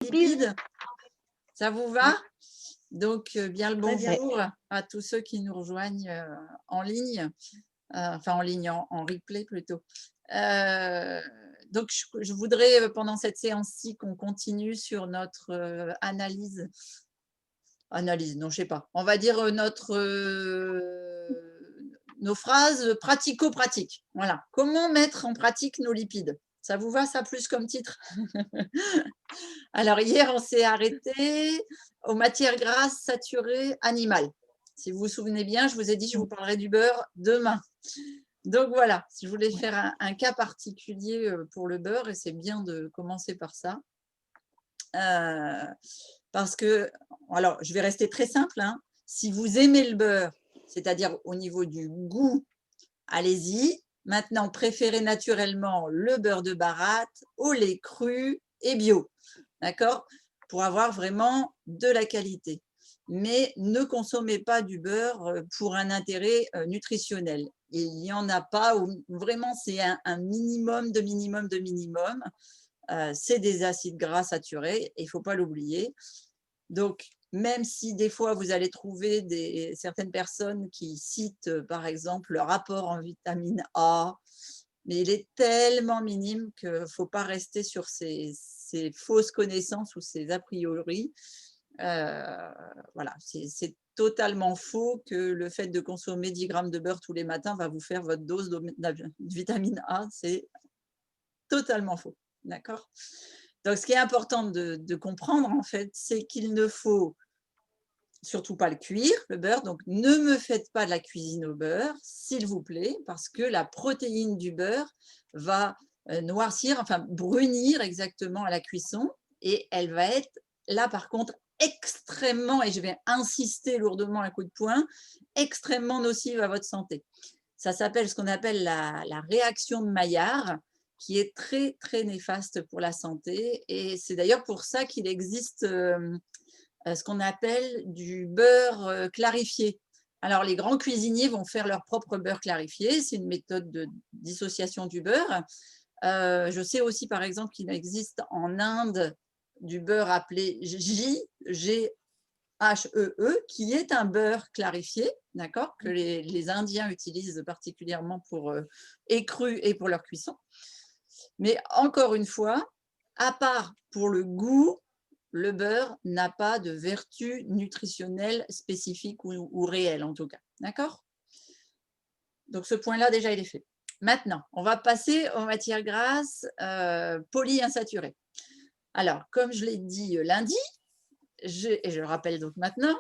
lipides. Ça vous va? Donc, bien le bonjour à tous ceux qui nous rejoignent en ligne, enfin en ligne, en replay plutôt. Donc, je voudrais, pendant cette séance-ci, qu'on continue sur notre analyse, non, je sais pas, on va dire nos phrases pratico-pratiques. Voilà, comment mettre en pratique nos lipides? Ça vous va, ça, plus comme titre? Alors, hier, on s'est arrêté aux matières grasses saturées animales. Si vous vous souvenez bien, je vous ai dit que je vous parlerai du beurre demain. Donc voilà, je voulais faire un cas particulier pour le beurre et c'est bien de commencer par ça. Parce que, alors, je vais rester très simple, hein. Si vous aimez le beurre, c'est-à-dire au niveau du goût, allez-y. Maintenant, préférez naturellement le beurre de baratte au lait cru et bio. D'accord? Pour avoir vraiment de la qualité. Mais ne consommez pas du beurre pour un intérêt nutritionnel. Il n'y en a pas, où vraiment c'est un minimum de minimum de minimum. C'est des acides gras saturés, il ne faut pas l'oublier. Donc, même si des fois vous allez trouver certaines personnes qui citent par exemple le rapport en vitamine A, mais il est tellement minime qu'il ne faut pas rester sur ces fausses connaissances ou ces a priori. Voilà, c'est totalement faux que le fait de consommer 10 grammes de beurre tous les matins va vous faire votre dose de vitamine A. C'est totalement faux. D'accord? Donc, ce qui est important de comprendre, en fait, c'est qu'il ne faut surtout pas le cuire, le beurre. Donc, ne me faites pas de la cuisine au beurre, s'il vous plaît, parce que la protéine du beurre va noircir, enfin brunir exactement à la cuisson, et elle va être, là par contre, extrêmement, et je vais insister lourdement un coup de poing, extrêmement nocive à votre santé. Ça s'appelle ce qu'on appelle la réaction de Maillard, qui est très, très néfaste pour la santé. Et c'est d'ailleurs pour ça qu'il existe ce qu'on appelle du beurre clarifié. Alors, les grands cuisiniers vont faire leur propre beurre clarifié. C'est une méthode de dissociation du beurre. Je sais aussi, par exemple, qu'il existe en Inde du beurre appelé G-H-E-E, qui est un beurre clarifié, d'accord, que les Indiens utilisent particulièrement pour écru et pour leur cuisson. Mais encore une fois, à part pour le goût, le beurre n'a pas de vertu nutritionnelle spécifique ou réelle en tout cas. D'accord? Donc ce point-là, déjà, il est fait. Maintenant, on va passer aux matières grasses polyinsaturées. Alors, comme je l'ai dit lundi, et je le rappelle donc maintenant,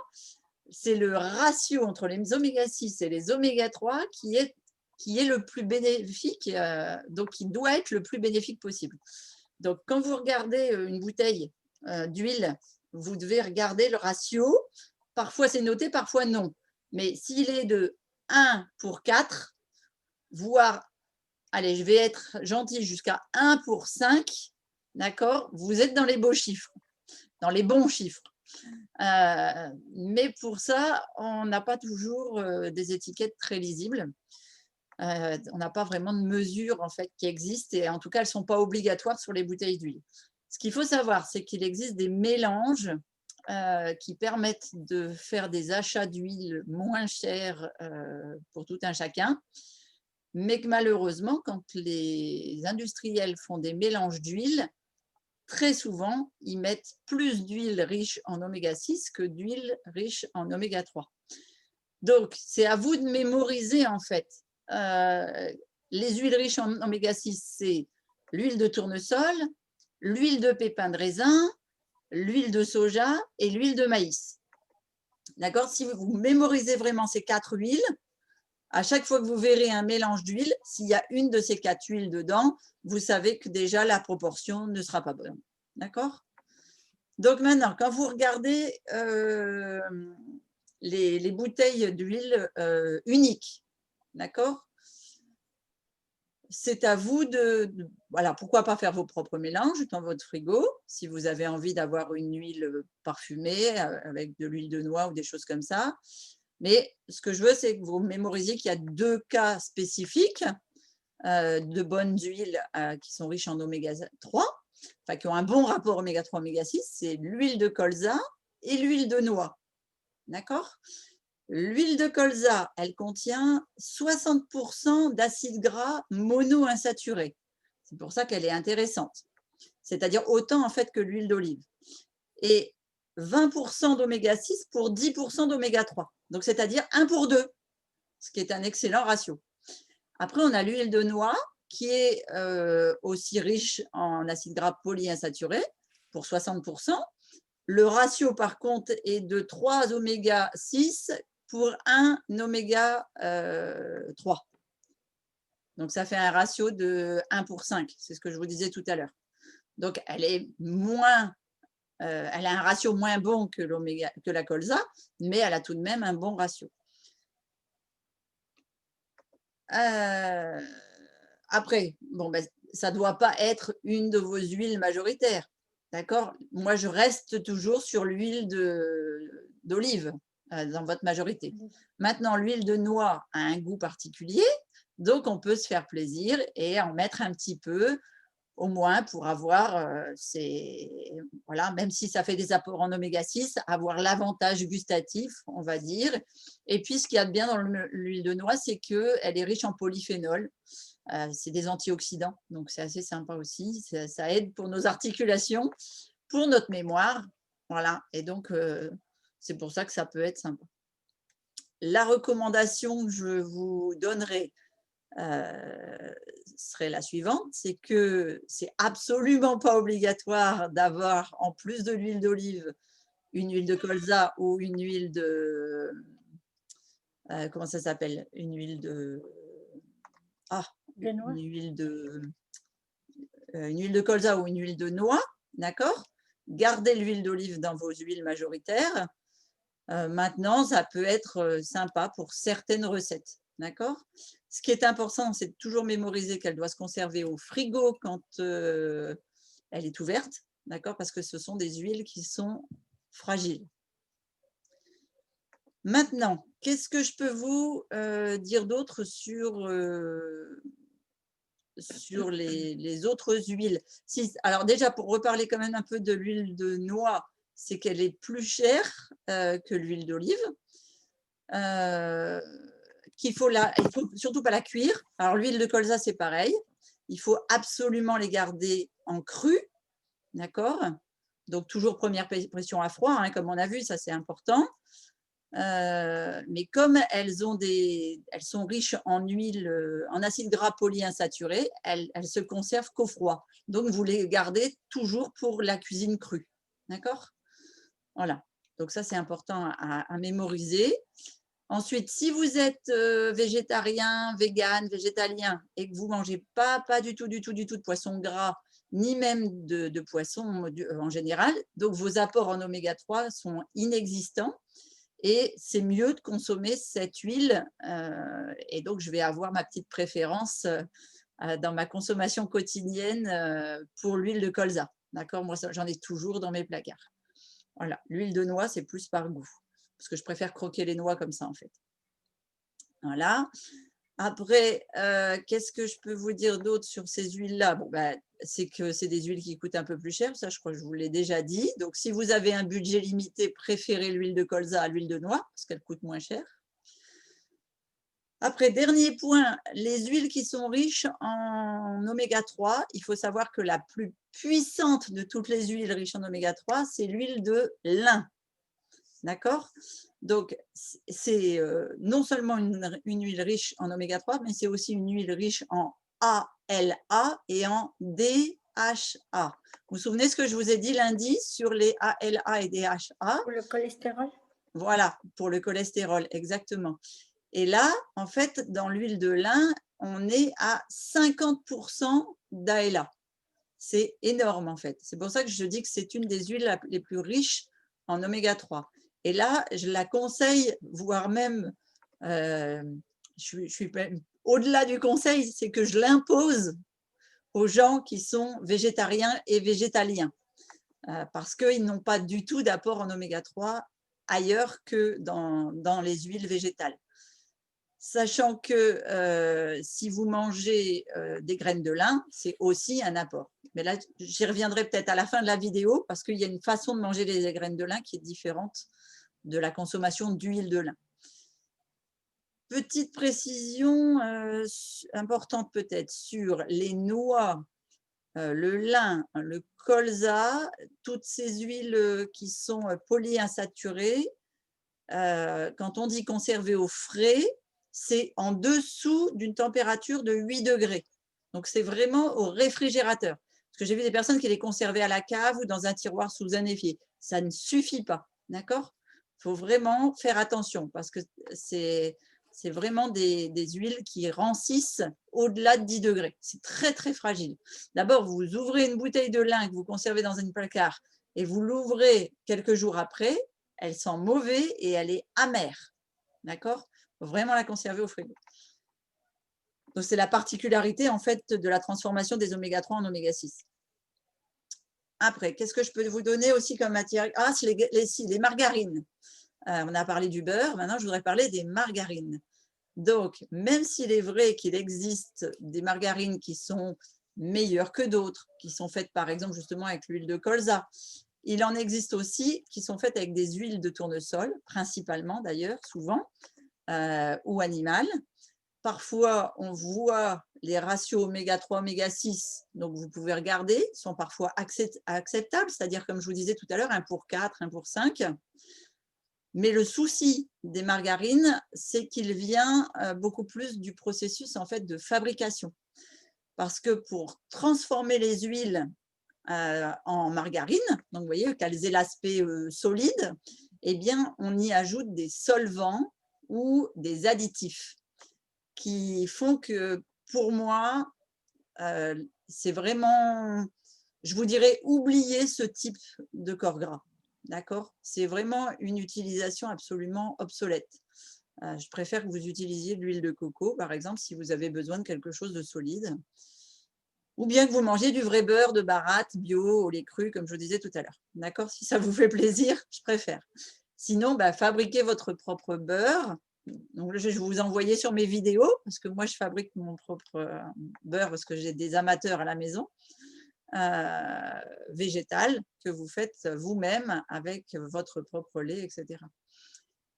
c'est le ratio entre les oméga 6 et les oméga 3 qui est le plus bénéfique, donc qui doit être le plus bénéfique possible. Donc, quand vous regardez une bouteille d'huile, vous devez regarder le ratio. Parfois, c'est noté, parfois non. Mais s'il est de 1 pour 4, voire, allez, je vais être gentil, jusqu'à 1 pour 5, d'accord, vous êtes dans les beaux chiffres, dans les bons chiffres. Mais pour ça, on n'a pas toujours des étiquettes très lisibles. On n'a pas vraiment de mesures en fait, qui existent et en tout cas, elles ne sont pas obligatoires sur les bouteilles d'huile. Ce qu'il faut savoir, c'est qu'il existe des mélanges qui permettent de faire des achats d'huile moins chers pour tout un chacun, mais que malheureusement, quand les industriels font des mélanges d'huile, très souvent, ils mettent plus d'huile riche en oméga 6 que d'huile riche en oméga 3. Donc, c'est à vous de mémoriser en fait. Les huiles riches en oméga 6, c'est l'huile de tournesol, l'huile de pépins de raisin, l'huile de soja et l'huile de maïs. D'accord? Si vous mémorisez vraiment ces 4 huiles, à chaque fois que vous verrez un mélange d'huile, s'il y a une de ces 4 huiles dedans, vous savez que déjà la proportion ne sera pas bonne. D'accord? Donc maintenant, quand vous regardez les bouteilles d'huile uniques, d'accord? C'est à vous voilà, pourquoi pas faire vos propres mélanges dans votre frigo, si vous avez envie d'avoir une huile parfumée avec de l'huile de noix ou des choses comme ça. Mais ce que je veux, c'est que vous mémorisiez qu'il y a 2 cas spécifiques de bonnes huiles qui sont riches en oméga 3 enfin qui ont un bon rapport oméga 3, oméga 6, c'est l'huile de colza et l'huile de noix. D'accord? L'huile de colza, elle contient 60% d'acides gras monoinsaturés. C'est pour ça qu'elle est intéressante. C'est-à-dire autant en fait que l'huile d'olive. Et 20% d'oméga 6 pour 10% d'oméga 3. Donc, c'est-à-dire 1 pour 2, ce qui est un excellent ratio. Après, on a l'huile de noix qui est aussi riche en acides gras polyinsaturés pour 60%. Le ratio, par contre, est de 3 oméga 6 pour 1 oméga 3. Donc, ça fait un ratio de 1 pour 5. C'est ce que je vous disais tout à l'heure. Donc, elle est moins, elle a un ratio moins bon que la colza, mais elle a tout de même un bon ratio. Après, bon, ben, ça ne doit pas être une de vos huiles majoritaires. D'accord? Moi, je reste toujours sur l'huile d'olive dans votre majorité. Maintenant, l'huile de noix a un goût particulier, donc on peut se faire plaisir et en mettre un petit peu, au moins pour avoir, voilà, même si ça fait des apports en oméga 6, avoir l'avantage gustatif, on va dire. Et puis, ce qu'il y a de bien dans l'huile de noix, c'est qu'elle est riche en polyphénol. C'est des antioxydants, donc c'est assez sympa aussi. Ça aide pour nos articulations, pour notre mémoire. Voilà, et donc, c'est pour ça que ça peut être sympa. La recommandation que je vous donnerai, serait la suivante, c'est que c'est absolument pas obligatoire d'avoir, en plus de l'huile d'olive, une huile de colza ou une huile de… comment ça s'appelle? Une huile de… Ah, une huile de colza ou une huile de noix, d'accord? Gardez l'huile d'olive dans vos huiles majoritaires. Maintenant, ça peut être sympa pour certaines recettes. D'accord? Ce qui est important, c'est de toujours mémoriser qu'elle doit se conserver au frigo quand elle est ouverte. D'accord? Parce que ce sont des huiles qui sont fragiles. Maintenant, qu'est-ce que je peux vous dire d'autre sur les autres huiles? Alors déjà, pour reparler quand même un peu de l'huile de noix, c'est qu'elle est plus chère que l'huile d'olive. Il faut surtout pas la cuire. Alors l'huile de colza, c'est pareil. Il faut absolument les garder en cru, d'accord? Donc toujours première pression à froid, hein, comme on a vu, ça c'est important. Mais comme elles sont riches en huile, en acides gras polyinsaturés, elles se conservent qu'au froid. Donc vous les gardez toujours pour la cuisine crue, d'accord? Voilà. Donc ça c'est important à mémoriser. Ensuite, si vous êtes végétarien, vegan, végétalien et que vous ne mangez pas du tout de poisson gras, ni même de poisson en général, donc vos apports en oméga 3 sont inexistants et c'est mieux de consommer cette huile. Et donc, je vais avoir ma petite préférence dans ma consommation quotidienne pour l'huile de colza. D'accord? Moi, j'en ai toujours dans mes placards. Voilà, l'huile de noix, c'est plus par goût parce que je préfère croquer les noix comme ça, en fait. Voilà. Après, qu'est-ce que je peux vous dire d'autre sur ces huiles-là? Bon, ben, c'est que c'est des huiles qui coûtent un peu plus cher, ça je crois que je vous l'ai déjà dit. Donc, si vous avez un budget limité, préférez l'huile de colza à l'huile de noix, parce qu'elle coûte moins cher. Après, dernier point, les huiles qui sont riches en oméga 3, il faut savoir que la plus puissante de toutes les huiles riches en oméga 3, c'est l'huile de lin. D'accord? Donc, c'est non seulement une huile riche en oméga 3, mais c'est aussi une huile riche en ALA et en DHA. Vous vous souvenez ce que je vous ai dit lundi sur les ALA et DHA? Pour le cholestérol? Voilà, pour le cholestérol, exactement. Et là, en fait, dans l'huile de lin, on est à 50% d'ALA. C'est énorme, en fait. C'est pour ça que je dis que c'est une des huiles les plus riches en oméga 3. Et là, je la conseille, voire même, je suis au-delà du conseil, c'est que je l'impose aux gens qui sont végétariens et végétaliens, parce qu'ils n'ont pas du tout d'apport en oméga 3 ailleurs que dans les huiles végétales. Sachant que si vous mangez des graines de lin, c'est aussi un apport. Mais là, j'y reviendrai peut-être à la fin de la vidéo parce qu'il y a une façon de manger les graines de lin qui est différente de la consommation d'huile de lin. Petite précision importante peut-être sur les noix, le lin, le colza, toutes ces huiles qui sont polyinsaturées. Quand on dit conserver au frais, c'est en dessous d'une température de 8 degrés. Donc, c'est vraiment au réfrigérateur. Parce que j'ai vu des personnes qui les conservaient à la cave ou dans un tiroir sous un évier. Ça ne suffit pas, d'accord? Il faut vraiment faire attention parce que c'est vraiment des huiles qui rancissent au-delà de 10 degrés. C'est très, très fragile. D'abord, vous ouvrez une bouteille de lin que vous conservez dans un placard et vous l'ouvrez quelques jours après, elle sent mauvais et elle est amère. D'accord? Il faut vraiment la conserver au frigo. Donc, c'est la particularité en fait de la transformation des oméga 3 en oméga 6. Après, qu'est-ce que je peux vous donner aussi comme matière? Ah, c'est les margarines. On a parlé du beurre, maintenant je voudrais parler des margarines. Donc, même s'il est vrai qu'il existe des margarines qui sont meilleures que d'autres, qui sont faites par exemple justement avec l'huile de colza, il en existe aussi qui sont faites avec des huiles de tournesol, principalement d'ailleurs, souvent, ou animales. Parfois, on voit les ratios oméga 3, oméga 6, donc vous pouvez regarder, sont parfois acceptables, c'est-à-dire comme je vous disais tout à l'heure, 1 pour 4, 1 pour 5. Mais le souci des margarines, c'est qu'il vient beaucoup plus du processus en fait de fabrication. Parce que pour transformer les huiles en margarine, donc vous voyez qu'elles aient l'aspect solide, eh bien on y ajoute des solvants ou des additifs qui font que pour moi, c'est vraiment, je vous dirais, oublier ce type de corps gras. D'accord? C'est vraiment une utilisation absolument obsolète. Je préfère que vous utilisiez de l'huile de coco, par exemple, si vous avez besoin de quelque chose de solide. Ou bien que vous mangiez du vrai beurre de baratte, bio, au lait cru, comme je vous disais tout à l'heure. D'accord? Si ça vous fait plaisir, je préfère. Sinon, fabriquez votre propre beurre. Donc, je vais vous envoyer sur mes vidéos, parce que moi, je fabrique mon propre beurre, parce que j'ai des amateurs à la maison. Végétal que vous faites vous-même avec votre propre lait, etc.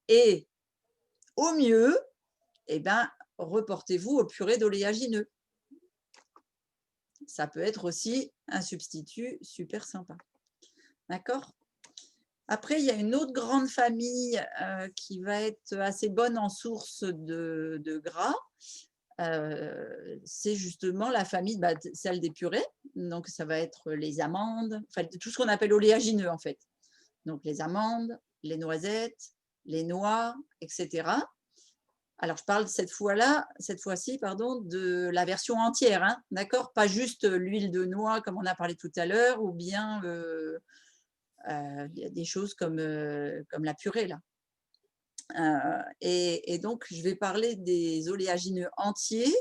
Et au mieux, reportez-vous au purée d'oléagineux. Ça peut être aussi un substitut super sympa. D'accord? Après, il y a une autre grande famille qui va être assez bonne en source de gras. C'est justement la famille, celle des purées. Donc, ça va être les amandes, enfin, tout ce qu'on appelle oléagineux en fait. Donc, les amandes, les noisettes, les noix, etc. Alors, je parle cette fois-ci, de la version entière, hein, d'accord? Pas juste l'huile de noix comme on a parlé tout à l'heure, ou bien des choses comme la purée là. Et donc, je vais parler des oléagineux entiers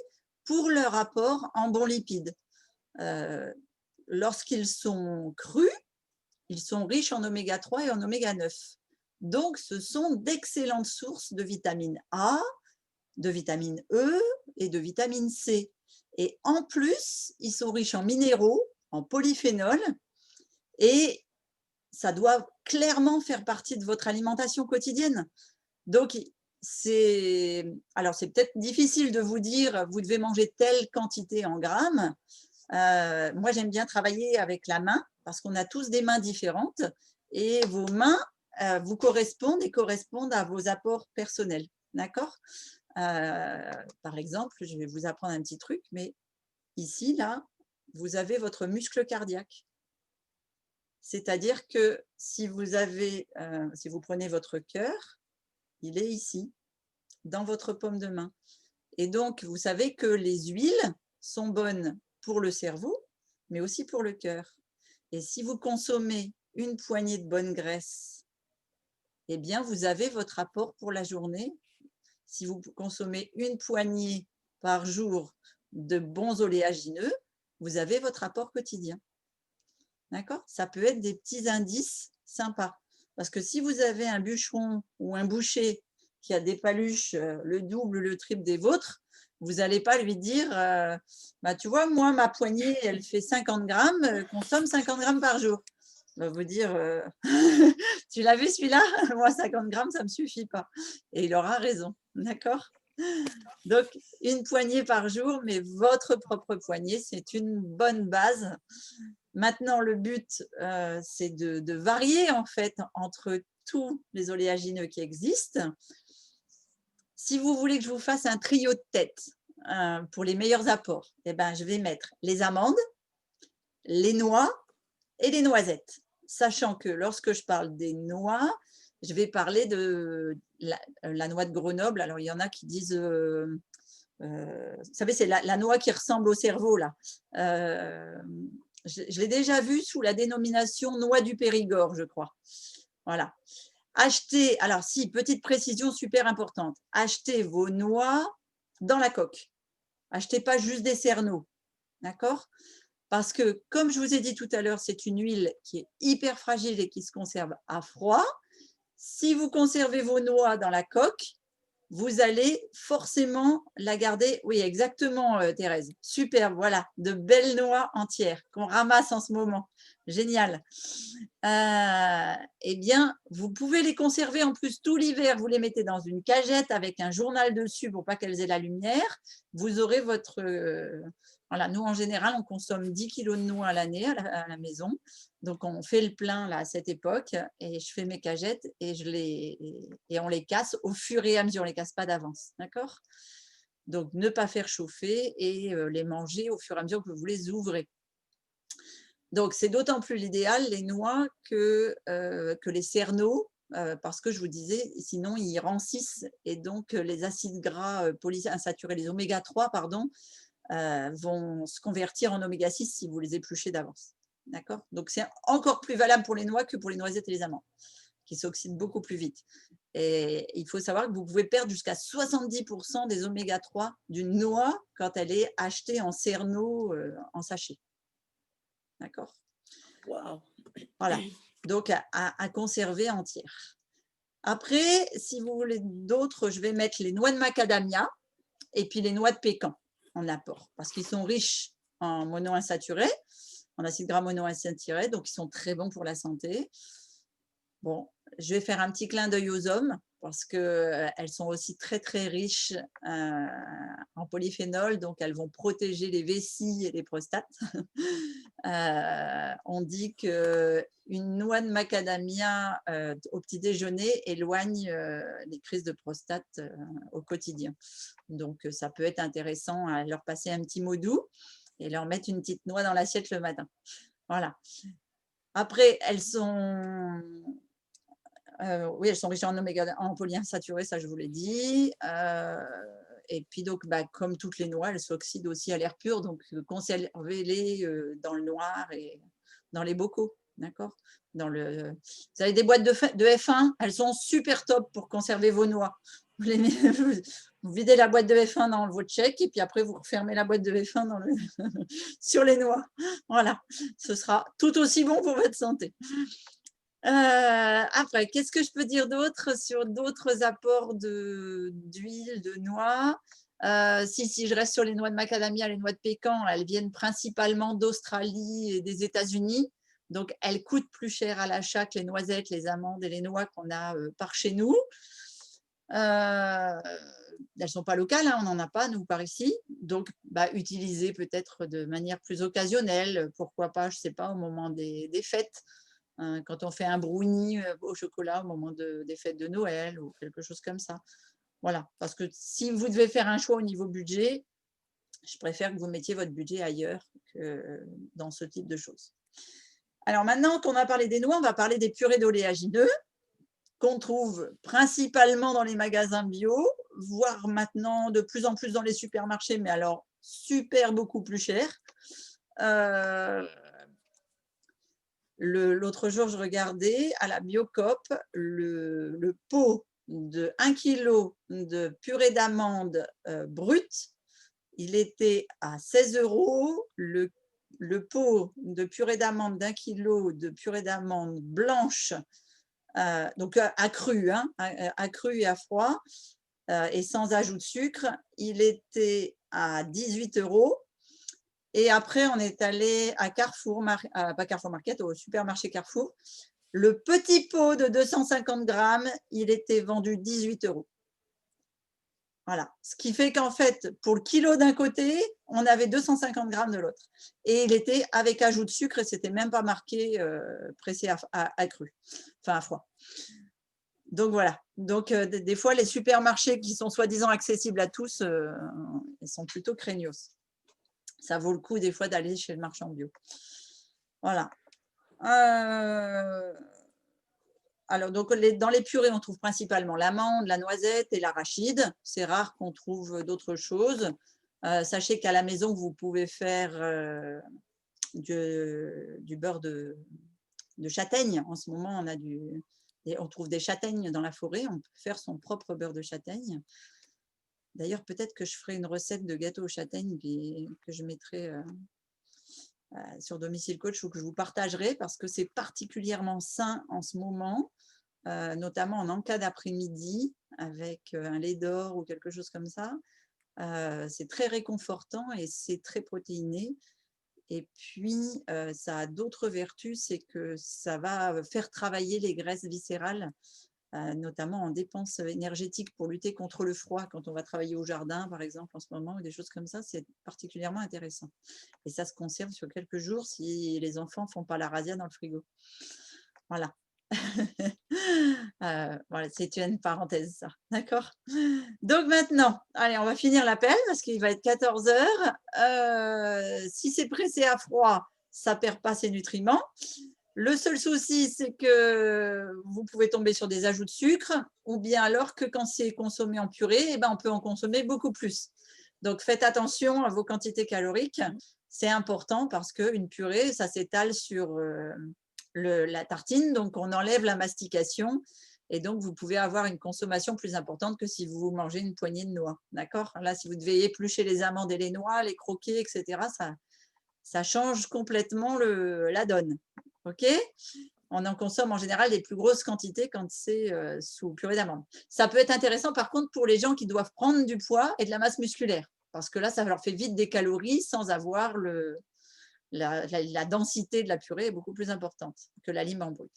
pour leur apport en bons lipides. Lorsqu'ils sont crus, ils sont riches en oméga 3 et en oméga 9. Donc, ce sont d'excellentes sources de vitamine A, de vitamine E et de vitamine C. Et en plus, ils sont riches en minéraux, en polyphénols, et ça doit clairement faire partie de votre alimentation quotidienne. Donc, alors c'est peut-être difficile de vous dire, vous devez manger telle quantité en grammes. Moi, j'aime bien travailler avec la main parce qu'on a tous des mains différentes et vos mains vous correspondent et correspondent à vos apports personnels. D'accord? Par exemple, je vais vous apprendre un petit truc, mais ici, là, vous avez votre muscle cardiaque. C'est-à-dire que si vous prenez votre cœur, il est ici, dans votre paume de main. Et donc, vous savez que les huiles sont bonnes pour le cerveau, mais aussi pour le cœur. Et si vous consommez une poignée de bonne graisse, eh bien, vous avez votre apport pour la journée. Si vous consommez une poignée par jour de bons oléagineux, vous avez votre apport quotidien. D'accord? Ça peut être des petits indices sympas. Parce que si vous avez un bûcheron ou un boucher qui a des paluches le double, le triple des vôtres, vous n'allez pas lui dire bah, tu vois, moi, ma poignée, elle fait 50 grammes, consomme 50 grammes par jour. Il va vous dire tu l'as vu celui-là? Moi, 50 grammes, ça ne me suffit pas. Et il aura raison, d'accord? Donc, une poignée par jour, mais votre propre poignée, c'est une bonne base. Maintenant, le but, c'est de varier en fait entre tous les oléagineux qui existent. Si vous voulez que je vous fasse un trio de tête pour les meilleurs apports, eh ben, je vais mettre les amandes, les noix et les noisettes. Sachant que lorsque je parle des noix, je vais parler de la noix de Grenoble. Alors, il y en a qui disent, vous savez, c'est la noix qui ressemble au cerveau, là. Je l'ai déjà vue sous la dénomination noix du Périgord, je crois. Voilà. Achetez, alors si, petite précision super importante, achetez vos noix dans la coque. Achetez pas juste des cerneaux, d'accord? Parce que, comme je vous ai dit tout à l'heure, c'est une huile qui est hyper fragile et qui se conserve à froid. Si vous conservez vos noix dans la coque, vous allez forcément la garder. Oui, exactement, Thérèse. Super, voilà, de belles noix entières qu'on ramasse en ce moment. Génial. Eh bien, vous pouvez les conserver en plus tout l'hiver. Vous les mettez dans une cagette avec un journal dessus pour pas qu'elles aient la lumière. Vous aurez votre… voilà, nous, en général, on consomme 10 kilos de noix à l'année à la maison. Donc, on fait le plein là, à cette époque et je fais mes cagettes et on les casse au fur et à mesure. On ne les casse pas d'avance. D'accord? Donc, ne pas faire chauffer et les manger au fur et à mesure que vous les ouvrez. Donc, c'est d'autant plus l'idéal, les noix, que les cerneaux, parce que je vous disais, sinon, ils rancissent et donc les acides gras polyinsaturés, les oméga 3, pardon, vont se convertir en oméga 6 si vous les épluchez d'avance. D'accord? Donc, c'est encore plus valable pour les noix que pour les noisettes et les amandes, qui s'oxydent beaucoup plus vite. Et il faut savoir que vous pouvez perdre jusqu'à 70% des oméga 3 d'une noix quand elle est achetée en cerneaux en sachet. D'accord? Wow. Voilà. Donc, à conserver entière. Après, si vous voulez d'autres, je vais mettre les noix de macadamia et puis les noix de pécan en apport parce qu'ils sont riches en monoinsaturés, en acides gras monoinsaturés, donc ils sont très bons pour la santé. Bon, je vais faire un petit clin d'œil aux hommes parce qu'elles sont aussi très, très riches en polyphénol, donc elles vont protéger les vessies et les prostates. On dit qu'une noix de macadamia au petit déjeuner éloigne les crises de prostate au quotidien. Donc, ça peut être intéressant à leur passer un petit mot doux et leur mettre une petite noix dans l'assiette le matin. Voilà. Après, elles sont… oui, elles sont riches en polyinsaturés, ça je vous l'ai dit. Et puis donc, comme toutes les noix, elles s'oxydent aussi à l'air pur, donc conservez-les dans le noir et dans les bocaux, d'accord? Vous avez des boîtes de F1, elles sont super top pour conserver vos noix. Vous videz la boîte de F1 dans votre chèque et puis après vous refermez la boîte de F1 sur les noix. Voilà, ce sera tout aussi bon pour votre santé. Après, qu'est-ce que je peux dire d'autre sur d'autres apports d'huile, de noix? Si je reste sur les noix de macadamia, les noix de pécan, elles viennent principalement d'Australie et des États-Unis. Donc, elles coûtent plus cher à l'achat que les noisettes, les amandes et les noix qu'on a par chez nous. Elles ne sont pas locales, hein, on n'en a pas, nous, par ici. Donc, utilisez peut-être de manière plus occasionnelle. Pourquoi pas, je ne sais pas, au moment des fêtes. Quand on fait un brownie au chocolat au moment des fêtes de Noël ou quelque chose comme ça. Voilà, parce que si vous devez faire un choix au niveau budget, je préfère que vous mettiez votre budget ailleurs que dans ce type de choses. Alors maintenant qu'on a parlé des noix, on va parler des purées d'oléagineux qu'on trouve principalement dans les magasins bio, voire maintenant de plus en plus dans les supermarchés, mais alors super beaucoup plus cher. L'autre jour, je regardais à la Biocoop le pot de 1 kg de purée d'amandes brute. Il était à 16 €. Le pot de purée d'amandes d'1 kg de purée d'amandes blanche donc à cru, hein, à cru et à froid, et sans ajout de sucre. Il était à 18 €. Et après, on est allé à Carrefour, pas Carrefour Market, au supermarché Carrefour. Le petit pot de 250 grammes, il était vendu 18 €. Voilà. Ce qui fait qu'en fait, pour le kilo d'un côté, on avait 250 grammes de l'autre. Et il était avec ajout de sucre et c'était même pas marqué pressé à cru, enfin à froid. Donc voilà. Donc des fois, les supermarchés qui sont soi-disant accessibles à tous, ils sont plutôt craignos. Ça vaut le coup des fois d'aller chez le marchand bio. Voilà. Alors, donc, dans les purées, on trouve principalement l'amande, la noisette et l'arachide. C'est rare qu'on trouve d'autres choses. Sachez qu'à la maison, vous pouvez faire du beurre de châtaigne. En ce moment, on trouve des châtaignes dans la forêt. On peut faire son propre beurre de châtaigne. D'ailleurs, peut-être que je ferai une recette de gâteau aux châtaignes que je mettrai sur Domicile Coach ou que je vous partagerai parce que c'est particulièrement sain en ce moment. Notamment en encas d'après-midi avec un lait d'or ou quelque chose comme ça. C'est très réconfortant et c'est très protéiné. Et puis, ça a d'autres vertus, c'est que ça va faire travailler les graisses viscérales, notamment en dépenses énergétiques pour lutter contre le froid quand on va travailler au jardin, par exemple, en ce moment, ou des choses comme ça. C'est particulièrement intéressant. Et ça se conserve sur quelques jours si les enfants ne font pas la razzia dans le frigo. Voilà. Voilà, c'est une parenthèse, ça. D'accord. Donc maintenant, allez, on va finir l'appel parce qu'il va être 14 h. Si c'est pressé à froid, ça ne perd pas ses nutriments. Le seul souci, c'est que vous pouvez tomber sur des ajouts de sucre ou bien alors que quand c'est consommé en purée, eh ben, on peut en consommer beaucoup plus. Donc faites attention à vos quantités caloriques. C'est important parce qu'une purée, ça s'étale sur la tartine, donc on enlève la mastication et donc vous pouvez avoir une consommation plus importante que si vous mangez une poignée de noix. D'accord. Là, si vous devez éplucher les amandes et les noix, les croquer, etc., ça change complètement la donne. OK. On en consomme en général des plus grosses quantités quand c'est sous purée d'amande. Ça peut être intéressant par contre pour les gens qui doivent prendre du poids et de la masse musculaire parce que là, ça leur fait vite des calories sans avoir la densité de la purée est beaucoup plus importante que l'aliment brut.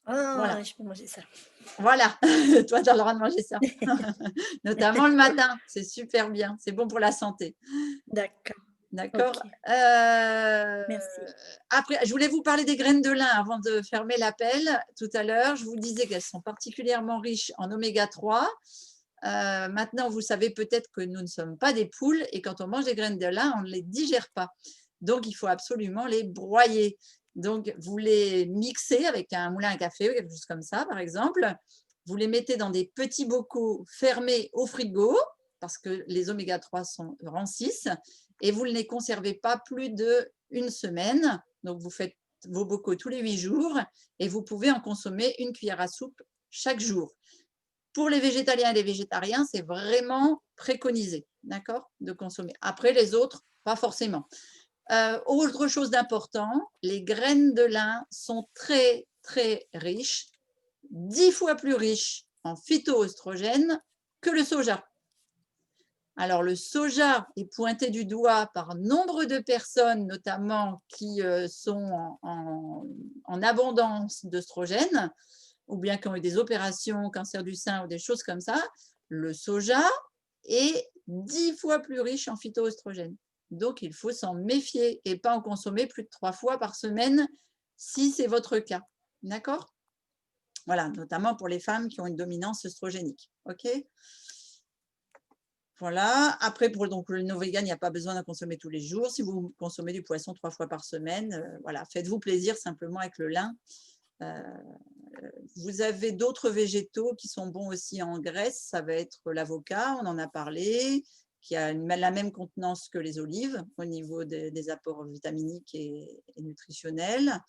Ah, Voilà. je peux manger ça. Voilà. Toi, tu as le droit de manger ça. Notamment le matin. C'est super bien. C'est bon pour la santé. D'accord, D'accord. OK, merci. Après, je voulais vous parler des graines de lin avant de fermer l'appel. Tout à l'heure, je vous disais qu'elles sont particulièrement riches en oméga 3. Maintenant, vous savez peut-être que nous ne sommes pas des poules et quand on mange des graines de lin, on ne les digère pas. Donc, il faut absolument les broyer. Donc, vous les mixez avec un moulin à café ou quelque chose comme ça, par exemple. Vous les mettez dans des petits bocaux fermés au frigo parce que les oméga 3 rancissent et vous ne les conservez pas plus d'une semaine. Donc, vous faites vos bocaux tous les 8 jours et vous pouvez en consommer une cuillère à soupe chaque jour. Pour les végétaliens et les végétariens, c'est vraiment préconisé, d'accord, de consommer. Après, les autres, pas forcément. Autre chose d'important, les graines de lin sont très, très riches, 10 fois plus riches en phytoœstrogènes que le soja. Alors, le soja est pointé du doigt par nombre de personnes, notamment qui sont en abondance d'œstrogènes, ou bien qui ont eu des opérations, cancer du sein ou des choses comme ça. Le soja est 10 fois plus riche en phytoœstrogènes. Donc, il faut s'en méfier et pas en consommer plus de 3 fois par semaine si c'est votre cas. D'accord? Voilà, notamment pour les femmes qui ont une dominance œstrogénique. OK? Voilà. Après, pour donc, le no-vegan, il n'y a pas besoin d'en consommer tous les jours. Si vous consommez du poisson 3 fois par semaine, voilà, faites-vous plaisir simplement avec le lin. Vous avez d'autres végétaux qui sont bons aussi en graisse. Ça va être l'avocat, on en a parlé, qui a la même contenance que les olives au niveau des apports vitaminiques et nutritionnels.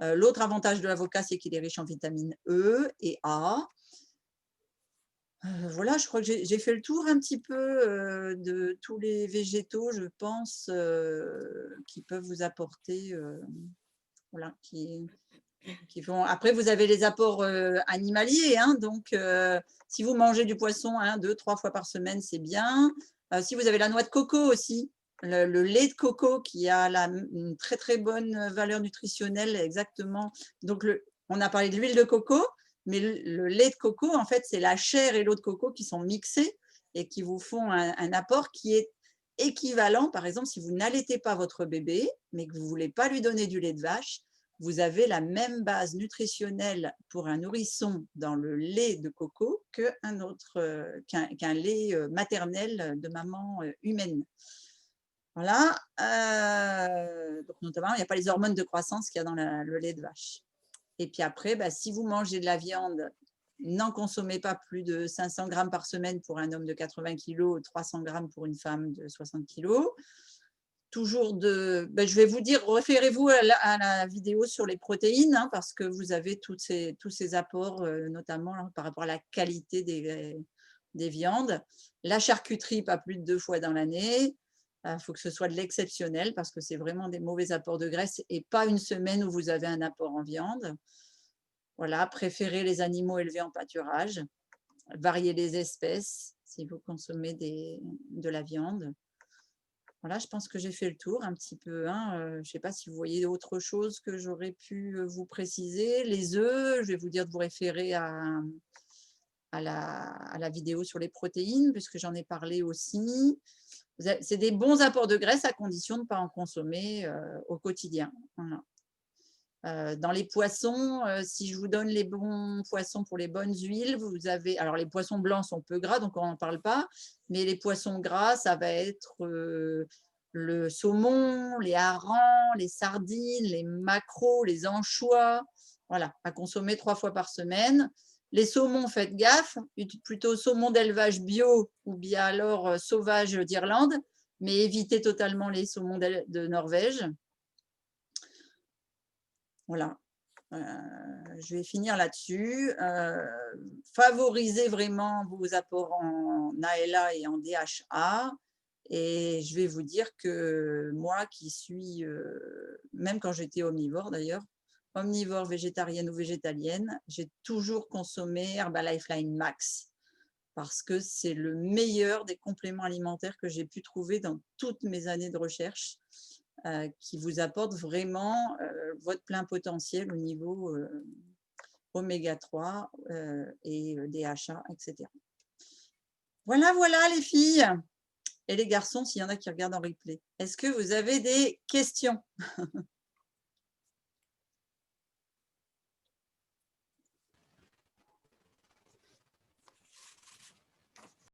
L'autre avantage de l'avocat, c'est qu'il est riche en vitamine E et A. Voilà, je crois que j'ai fait le tour un petit peu de tous les végétaux, je pense, qui peuvent vous apporter, voilà, Après, vous avez les apports animaliers, hein, donc si vous mangez du poisson 1, 2, 3 fois par semaine, c'est bien. Si vous avez la noix de coco aussi, le lait de coco qui a une très très bonne valeur nutritionnelle, exactement. Donc, on a parlé de l'huile de coco, mais le lait de coco, en fait, c'est la chair et l'eau de coco qui sont mixés et qui vous font un apport qui est équivalent. Par exemple, si vous n'allaitez pas votre bébé, mais que vous ne voulez pas lui donner du lait de vache, vous avez la même base nutritionnelle pour un nourrisson dans le lait de coco qu'un lait maternel de maman humaine. Voilà. Donc notamment, il n'y a pas les hormones de croissance qu'il y a dans le lait de vache. Et puis après, si vous mangez de la viande, n'en consommez pas plus de 500 grammes par semaine pour un homme de 80 kg, 300 grammes pour une femme de 60 kg. Toujours je vais vous dire, référez-vous à la vidéo sur les protéines, hein, parce que vous avez tous ces apports, notamment là, par rapport à la qualité des viandes. La charcuterie, pas plus de 2 fois dans l'année. Il faut que ce soit de l'exceptionnel, parce que c'est vraiment des mauvais apports de graisse et pas une semaine où vous avez un apport en viande. Voilà, préférez les animaux élevés en pâturage. Variez les espèces si vous consommez de la viande. Voilà, je pense que j'ai fait le tour un petit peu, hein. Je ne sais pas si vous voyez autre chose que j'aurais pu vous préciser. Les œufs, je vais vous dire de vous référer à la vidéo sur les protéines, puisque j'en ai parlé aussi. C'est des bons apports de graisse à condition de ne pas en consommer au quotidien. Voilà. Dans les poissons, si je vous donne les bons poissons pour les bonnes huiles, vous avez… Alors, les poissons blancs sont peu gras, donc on n'en parle pas. Mais les poissons gras, ça va être le saumon, les harengs, les sardines, les maquereaux, les anchois. Voilà, à consommer 3 fois par semaine. Les saumons, faites gaffe, plutôt saumon d'élevage bio ou bien alors sauvage d'Irlande, mais évitez totalement les saumons de Norvège. Voilà, je vais finir là-dessus. Favorisez vraiment vos apports en ALA et en DHA. Et je vais vous dire que moi qui suis, même quand j'étais omnivore d'ailleurs, omnivore, végétarienne ou végétalienne, j'ai toujours consommé Herbalife Line Max parce que c'est le meilleur des compléments alimentaires que j'ai pu trouver dans toutes mes années de recherche. Qui vous apporte vraiment votre plein potentiel au niveau oméga 3 et DHA, etc. Voilà, voilà les filles et les garçons, s'il y en a qui regardent en replay. Est-ce que vous avez des questions?